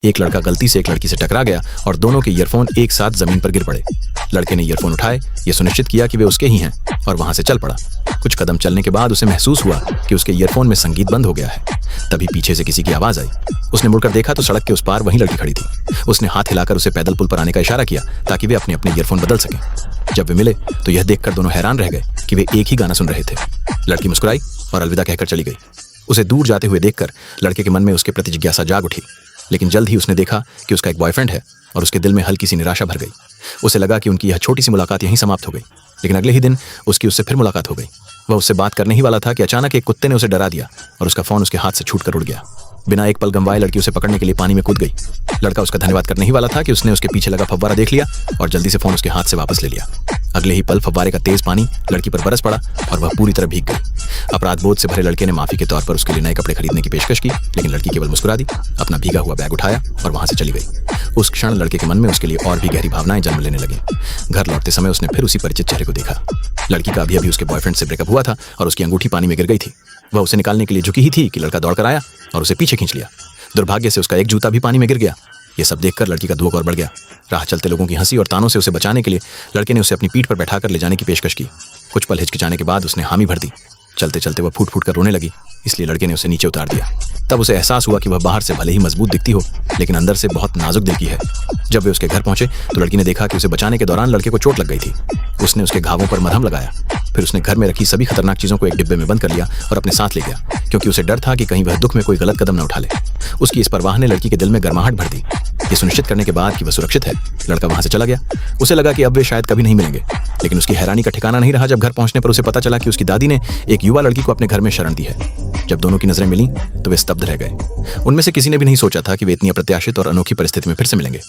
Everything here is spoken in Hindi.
एक लड़का गलती से एक लड़की से टकरा गया और दोनों के ईयरफोन एक साथ जमीन पर गिर पड़े। लड़के ने ईयरफोन उठाए, ये सुनिश्चित किया कि वे उसके ही हैं और वहां से चल पड़ा। कुछ कदम चलने के बाद उसे महसूस हुआ कि उसके ईयरफोन में संगीत बंद हो गया है। तभी पीछे से किसी की आवाज आई। उसने मुड़कर देखा तो सड़क के उस पार वहीं लड़की खड़ी थी। उसने हाथ हिलाकर उसे पैदल पुल पर आने का इशारा किया ताकि वे अपने अपने ईयरफोन बदल सकें। जब वे मिले तो यह देखकर दोनों हैरान रह गए कि वे एक ही गाना सुन रहे थे। लड़की मुस्कुराई और अलविदा कहकर चली गई। उसे दूर जाते हुए देखकर लड़के के मन में उसके प्रति जिज्ञासा जाग उठी, लेकिन जल्द ही उसने देखा कि उसका एक बॉयफ्रेंड है और उसके दिल में हल्की सी निराशा भर गई। उसे लगा कि उनकी यह छोटी सी मुलाकात यहीं समाप्त हो गई, लेकिन अगले ही दिन उसकी उससे फिर मुलाकात हो गई। वह उससे बात करने ही वाला था कि अचानक एक कुत्ते ने उसे डरा दिया और उसका फोन उसके हाथ से छूटकर उड़ गया। बिना एक पल गंवाए लड़की उसे पकड़ने के लिए पानी में कूद गई। लड़का उसका धन्यवाद करने ही वाला था कि उसने उसके पीछे लगा फव्वारा देख लिया और जल्दी से फोन उसके हाथ से वापस ले लिया। अगले ही पल फव्वारे का तेज पानी लड़की पर बरस पड़ा और वह पूरी तरह भीग गई। अपराध बोध से भरे लड़के ने माफी के तौर पर उसके लिए नए कपड़े खरीदने की पेशकश की, लेकिन लड़की केवल मुस्कुरा दी, अपना भीगा हुआ बैग उठाया और वहां से चली गई। उस क्षण लड़के के मन में उसके लिए और भी गहरी भावनाएं जन्म लेने लगी। घर लौटते समय उसने फिर उसी परिचित चेहरे को देखा। लड़की का अभी उसके बॉयफ्रेंड से ब्रेकअप हुआ था और उसकी अंगूठी पानी में गिर गई थी। वह उसे निकालने के लिए झुकी ही थी कि लड़का दौड़कर आया और उसे पीछे खींच लिया। दुर्भाग्य से उसका एक जूता भी पानी में गिर गया। यह सब देखकर लड़की का दुख और बढ़ गया। राह चलते लोगों की हंसी और तानों से उसे बचाने के लिए लड़के ने उसे अपनी पीठ पर बैठाकर ले जाने की पेशकश की। कुछ पल हिचकिचाने के बाद उसने हामी भर दी। चलते चलते वह फूट फूट कर रोने लगी, इसलिए लड़के ने उसे नीचे उतार दिया। तब उसे एहसास हुआ कि वह बाहर से भले ही मजबूत दिखती हो, लेकिन अंदर से बहुत नाजुक दिल की है। जब वे उसके घर पहुंचे तो लड़की ने देखा कि उसे बचाने के दौरान लड़के को चोट लग गई थी। उसने उसके घावों पर मरहम लगाया। फिर उसने घर में रखी सभी खतरनाक चीजों को एक डिब्बे में बंद कर लिया और अपने साथ ले गया, क्योंकि उसे डर था कि कहीं वह दुख में कोई गलत कदम न उठा ले। उसकी इस परवाह ने लड़की के दिल में गर्माहट भर दी। ये सुनिश्चित करने के बाद कि वह सुरक्षित है, लड़का वहां से चला गया। उसे लगा कि अब वे शायद कभी नहीं मिलेंगे, लेकिन उसकी हैरानी का ठिकाना नहीं रहा जब घर पहुंचने पर उसे पता चला कि उसकी दादी ने एक युवा लड़की को अपने घर में शरण दी है। जब दोनों की नजरें मिली तो वे स्तब्ध रह गए। उनमें से किसी ने भी नहीं सोचा था कि वे इतनी अप्रत्याशित और अनोखी परिस्थिति में फिर से मिलेंगे।